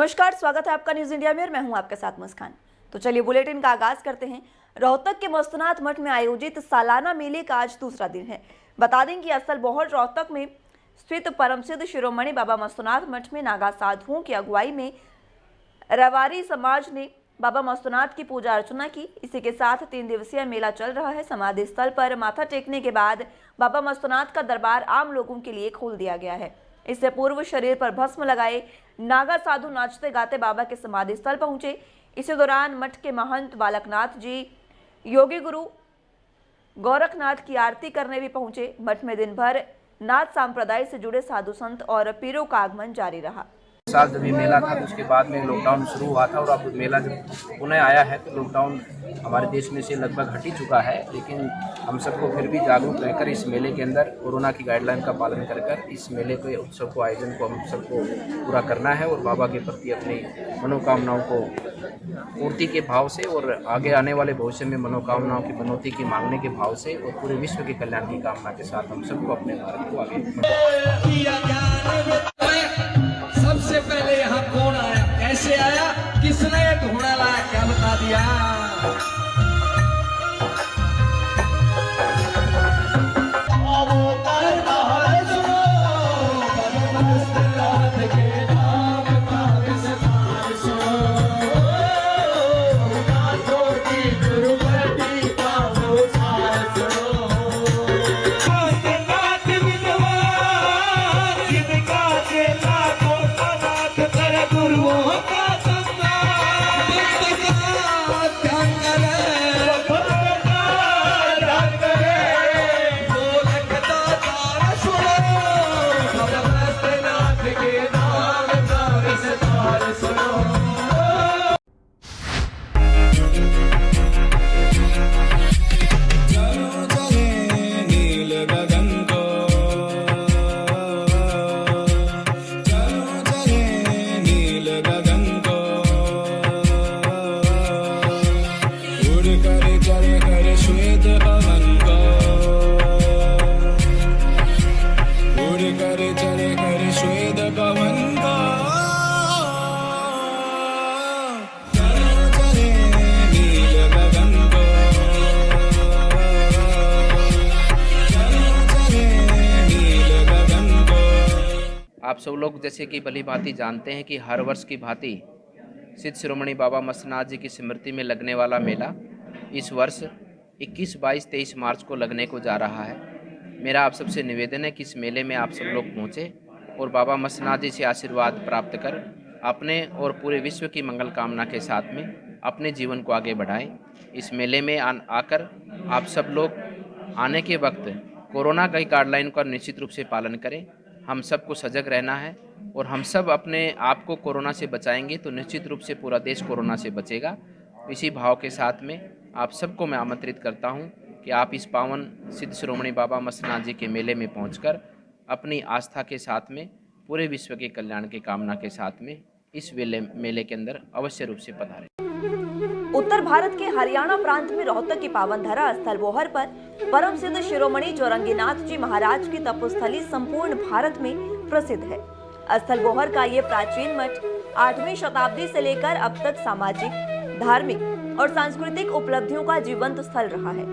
नमस्कार, स्वागत है आपका न्यूज इंडिया में और मैं हूं आपके साथ मुस्कान। तो चलिए बुलेटिन का आगाज करते हैं। रोहतक के मस्तनाथ मठ में आयोजित सालाना मेले का आज दूसरा दिन है। बता दें कि असल बोहर रोहतक में स्थित परमसिद्ध शिरोमणि बाबा मस्तनाथ मठ में नागा साधुओं की अगुवाई में रवारी समाज ने बाबा मस्तनाथ की पूजा अर्चना की। इसी के साथ 3 दिवसीय मेला चल रहा है। समाधि स्थल पर माथा टेकने के बाद बाबा मस्तनाथ का दरबार आम लोगों के लिए खोल दिया गया है। इससे पूर्व शरीर पर भस्म लगाए नागा साधु नाचते गाते बाबा के समाधि स्थल पहुंचे। इसी दौरान मठ के महंत बालकनाथ जी योगी गुरु गोरखनाथ की आरती करने भी पहुंचे। मठ में दिन भर नाथ संप्रदाय से जुड़े साधु संत और पीरों का आगमन जारी रहा। साल जब ये मेला था तो उसके बाद में लॉकडाउन शुरू हुआ था और अब मेला जब पुनः आया है तो लॉकडाउन हमारे देश में से लगभग हट ही चुका है, लेकिन हम सबको फिर भी जागरूक रहकर इस मेले के अंदर कोरोना की गाइडलाइन का पालन कर इस मेले के उत्सव को आयोजन को हम सबको पूरा करना है और बाबा के प्रति अपनी मनोकामनाओं को पूर्ति के भाव से और आगे आने वाले भविष्य में मनोकामनाओं की मनौती की मांगने के भाव से और पूरे विश्व के कल्याण की कामना के साथ हम सबको अपने भारत को आगे सबसे पहले यहाँ कौन आया, कैसे आया, किसने ढूंढा लाया, क्या बता दिया। आप सब लोग जैसे कि भली भांति जानते हैं कि हर वर्ष की भांति सिद्ध शिरोमणि बाबा मस्तनाथ जी की स्मृति में लगने वाला मेला इस वर्ष 21, 22, 23 मार्च को लगने को जा रहा है। मेरा आप सबसे निवेदन है कि इस मेले में आप सब लोग पहुँचे और बाबा मस्तनाथ जी से आशीर्वाद प्राप्त कर अपने और पूरे विश्व की मंगल कामना के साथ में अपने जीवन को आगे बढ़ाएं। इस मेले में आकर आप सब लोग आने के वक्त कोरोना की गाइडलाइन का निश्चित रूप से पालन करें। हम सबको सजग रहना है और हम सब अपने आप को कोरोना से बचाएंगे तो निश्चित रूप से पूरा देश कोरोना से बचेगा। इसी भाव के साथ में आप सबको मैं आमंत्रित करता हूं कि आप इस पावन सिद्ध शिरोमणि बाबा मस्तनाथ जी के मेले में पहुंचकर अपनी आस्था के साथ में पूरे विश्व के कल्याण की कामना के साथ में इस मेले के अंदर अवश्य रूप से पधारें। उत्तर भारत के हरियाणा प्रांत में रोहतक की पावन धरा स्थल बोहर पर परम सिद्ध शिरोमणि जोरंगीनाथ जी महाराज की तपोस्थली संपूर्ण भारत में प्रसिद्ध है। स्थल बोहर का ये प्राचीन मठ 8वीं शताब्दी से लेकर अब तक सामाजिक, धार्मिक और सांस्कृतिक उपलब्धियों का जीवंत स्थल रहा है।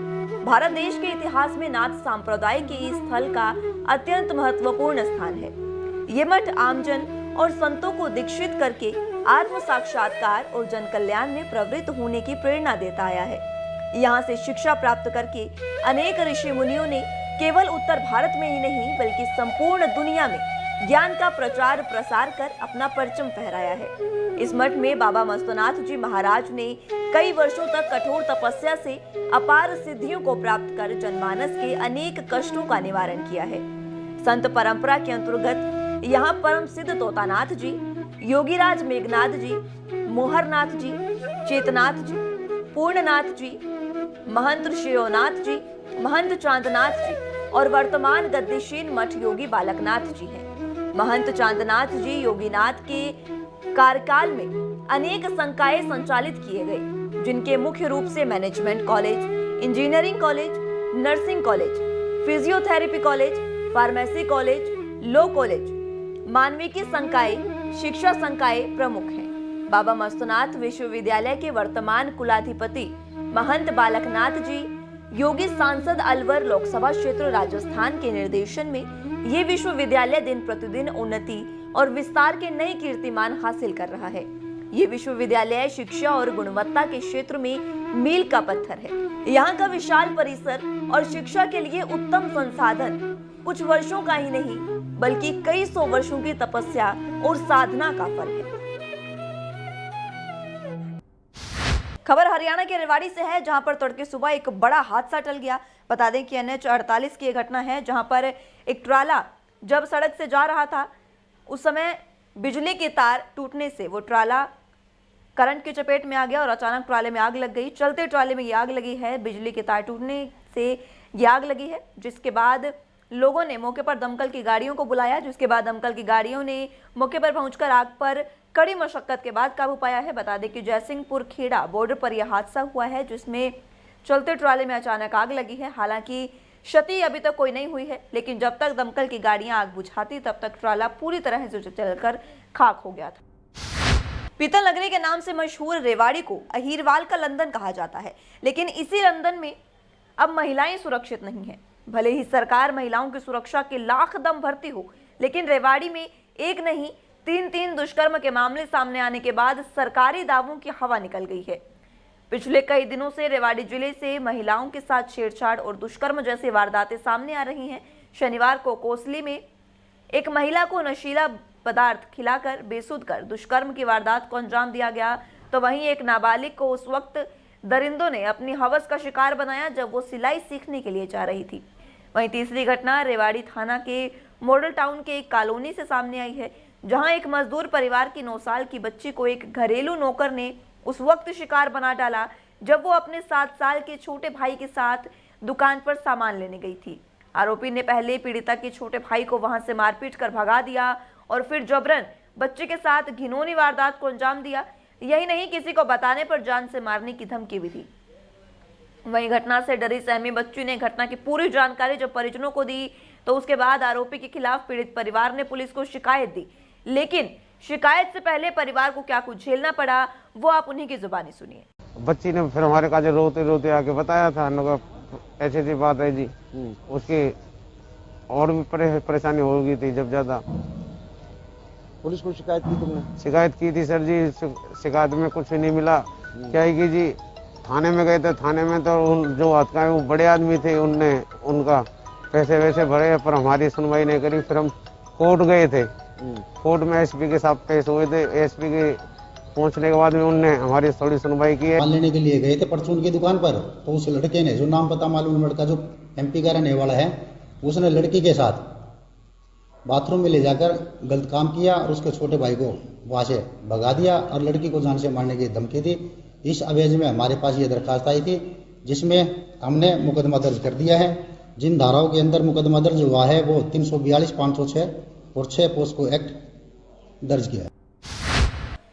भारत देश के इतिहास में नाथ संप्रदाय के इस स्थल का अत्यंत महत्वपूर्ण स्थान है। ये मठ आमजन और संतों को दीक्षित करके आत्म साक्षात्कार और जन कल्याण में प्रवृत्त होने की प्रेरणा देता आया है। यहाँ से शिक्षा प्राप्त करके अनेक ऋषि मुनियों ने केवल उत्तर भारत में ही नहीं बल्कि संपूर्ण दुनिया में ज्ञान का प्रचार प्रसार कर अपना परचम फहराया है। इस मठ में बाबा मस्तनाथ जी महाराज ने कई वर्षों तक कठोर तपस्या से अपार सिद्धियों को प्राप्त कर जनमानस के अनेक कष्टों का निवारण किया है। संत परंपरा के अंतर्गत यहाँ परम सिद्ध तोतानाथ जी, योगीराज मेघनाथ जी, मोहरनाथ जी, चेतनाथ जी, पूर्णनाथ जी, महंत शिरोनाथ जी, महंत चांदनाथ जी और वर्तमान गद्दीशीन मठ योगी बालकनाथ जी हैं। महंत चांदनाथ जी योगीनाथ के कार्यकाल में अनेक संकाय संचालित किए गए, जिनके मुख्य रूप से management college, engineering college, nursing college, physiotherapy college, pharmacy college, law college, मानविकी संकाय, शिक्षा संकाय प्रमुख हैं। बाबा मस्तनाथ विश्वविद्यालय के वर्तमान कुलाधिपति महंत बालकनाथ जी योगी सांसद अलवर लोकसभा क्षेत्र राजस्थान के निर्देशन में ये विश्वविद्यालय दिन प्रतिदिन उन्नति और विस्तार के नए कीर्तिमान हासिल कर रहा है। ये विश्वविद्यालय शिक्षा और गुणवत्ता के क्षेत्र में मील का पत्थर है। यहाँ का विशाल परिसर और शिक्षा के लिए उत्तम संसाधन कुछ वर्षों का ही नहीं बल्कि कई सौ वर्षों की तपस्या और साधना का फल है। खबर हरियाणा के रेवाड़ी से है, जहां पर तड़के सुबह एक बड़ा हादसा टल गया। बता दें कि NH 48 की घटना है, जहां पर एक ट्राला जब सड़क से जा रहा था उस समय बिजली की तार टूटने से वो ट्राला करंट की चपेट में आ गया और अचानक ट्राले में आग लग गई। चलते ट्राले में ये आग लगी है, बिजली की तार टूटने से ये आग लगी है, जिसके बाद लोगों ने मौके पर दमकल की गाड़ियों को बुलाया, जिसके बाद दमकल की गाड़ियों ने मौके पर पहुंचकर आग पर कड़ी मशक्कत के बाद काबू पाया है। बता दें कि जयसिंहपुर खेड़ा बॉर्डर पर यह हादसा हुआ है, जिसमें चलते ट्राले में अचानक आग लगी है। हालांकि क्षति अभी तक कोई नहीं हुई है, लेकिन जब तक दमकल की गाड़ियां आग बुझाती तब तक ट्राला पूरी तरह से जलकर खाक हो गया था। पीतल नगरी के नाम से मशहूर रेवाड़ी को अहीरवाल का लंदन कहा जाता है, लेकिन इसी लंदन में अब महिलाएं सुरक्षित नहीं है। भले ही सरकार महिलाओं की सुरक्षा के लाख दम भरती हो, लेकिन रेवाड़ी में एक नहीं तीन दुष्कर्म के मामले सामने आने के बाद सरकारी दावों की हवा निकल गई है। पिछले कई दिनों से रेवाड़ी जिले से महिलाओं के साथ छेड़छाड़ और दुष्कर्म जैसी वारदातें सामने आ रही हैं। शनिवार को कोसली में एक महिला को नशीला पदार्थ खिलाकर बेसुध कर दुष्कर्म की वारदात को अंजाम दिया गया, तो वहीं एक नाबालिग को उस वक्त दरिंदों ने अपनी हवस का शिकार बनाया जब वो सिलाई सीखने के लिए जा रही थी। वहीं तीसरी घटना रेवाड़ी थाना के मॉडल टाउन के एक कॉलोनी से सामने आई है, जहां एक मजदूर परिवार की 9 साल की बच्ची को एक घरेलू नौकर ने उस वक्त शिकार बना डाला जब वो अपने 7 साल के छोटे भाई के साथ दुकान पर सामान लेने गई थी। आरोपी ने पहले पीड़िता के छोटे भाई को वहां से मारपीट कर भगा दिया और फिर जबरन बच्चे के साथ घिनौनी वारदात को अंजाम दिया। यही नहीं, किसी को बताने पर जान से मारने की धमकी भी दी। वहीं घटना से डरी सहमी बच्ची ने घटना की पूरी जानकारी जब परिजनों को दी तो उसके बाद आरोपी के खिलाफ पीड़ित परिवार ने पुलिस को शिकायत दी, लेकिन शिकायत से पहले परिवार को क्या कुछ झेलना पड़ा वो आप उन्हीं की जुबानी सुनिए। बच्ची ने फिर हमारे काज रोते रोते आके बताया था, ऐसी ऐसी बात है जी। उसकी और भी परेशानी हो गई थी जब ज्यादा। पुलिस को शिकायत की तुमने? शिकायत की थी सर जी, शिकायत में कुछ नहीं मिला। क्या है कि जी थाने में गए थे, थाने में तो जो हत्याएं वो बड़े आदमी थे, उनने उनका पैसे वैसे भरे पर हमारी सुनवाई नहीं करी। फिर हम कोर्ट गए थे, कोर्ट में एसपी के साथ पेश हुए थे। एसपी के पहुंचने के बाद में उनने हमारी थोड़ी सुनवाई की है। माल लेने के लिए गए थे परचून की दुकान पर, तो उस लड़के ने, जो नाम पता मालूम लड़का जो MP का रहने वाला है, उसने लड़की के साथ बाथरूम में ले जाकर गलत काम किया और उसके छोटे भाई को वहां से भगा दिया और लड़की को जान से मारने की धमकी दी। इस अवैध में हमारे पास ये दरखास्त आई थी, जिसमें हमने मुकदमा दर्ज कर दिया है। जिन धाराओं के अंदर मुकदमा दर्ज हुआ है वो 342, 506 और 6 पोस्को एक्ट दर्ज किया है।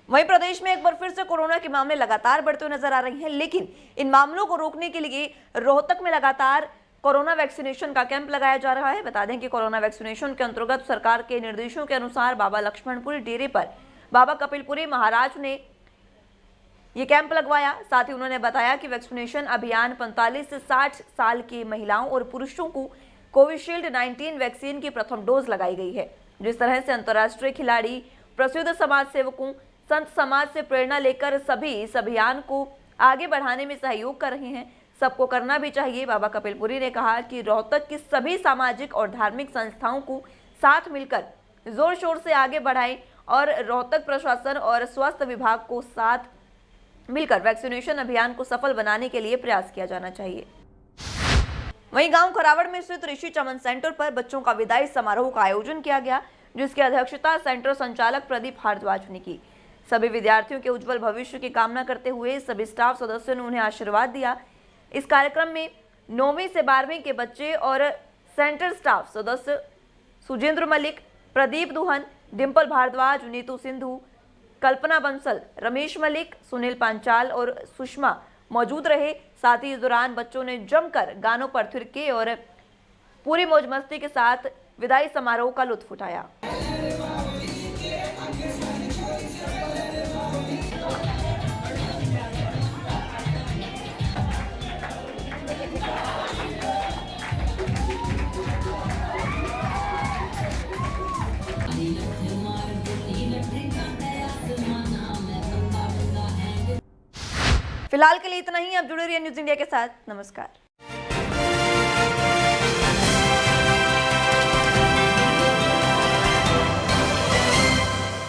वहीं प्रदेश में एक बार फिर से कोरोना के मामले लगातार बढ़ते हुए नजर आ रहे हैं, लेकिन इन मामलों को रोकने के लिए रोहतक में लगातार कोरोना वैक्सीनेशन का कैंप लगाया जा रहा है। बता दें कि कोरोना वैक्सीनेशन के अंतर्गत सरकार के निर्देशों के अनुसार बाबा लक्ष्मणपुरी डेरे पर बाबा कपिलपुरी महाराज ने ये कैंप लगवाया। साथ ही उन्होंने बताया कि वैक्सीनेशन अभियान 45 से 60 साल की महिलाओं और पुरुषों को कोविशील्ड 19 वैक्सीन की प्रथम डोज लगाई गई है। जिस तरह से अंतर्राष्ट्रीय खिलाड़ी, प्रसिद्ध समाज सेवकों, संत समाज से प्रेरणा लेकर सभी इस अभियान को आगे बढ़ाने में सहयोग कर रहे हैं, सबको करना भी चाहिए। बाबा कपिलपुरी ने कहा कि रोहतक की सभी सामाजिक और धार्मिक संस्थाओं को साथ मिलकर जोर शोर से आगे बढ़ाएं और रोहतक प्रशासन और स्वास्थ्य विभाग को साथ मिलकर वैक्सीनेशन अभियान को सफल बनाने के लिए प्रयास किया जाना चाहिए। वहीं गांव खरावड़ में स्थित ऋषि चमन सेंटर पर बच्चों का विदाई समारोह का आयोजन किया गया, जिसकी अध्यक्षता सेंटर संचालक प्रदीप भारद्वाज ने की। सभी विद्यार्थियों के उज्जवल भविष्य की कामना करते हुए सभी स्टाफ सदस्यों ने उन्हें आशीर्वाद दिया। इस कार्यक्रम में 9वीं से 12वीं के बच्चे और सेंटर स्टाफ सदस्य सुजेंद्र मलिक, प्रदीप दुहन, डिम्पल भारद्वाज, नीतू सिंधु, कल्पना बंसल, रमेश मलिक, सुनील पांचाल और सुषमा मौजूद रहे। साथ ही इस दौरान बच्चों ने जमकर गानों पर थिरके और पूरी मौज मस्ती के साथ विदाई समारोह का लुत्फ उठाया। फिलहाल के लिए इतना ही। आप जुड़े रहिए न्यूज इंडिया के साथ। नमस्कार।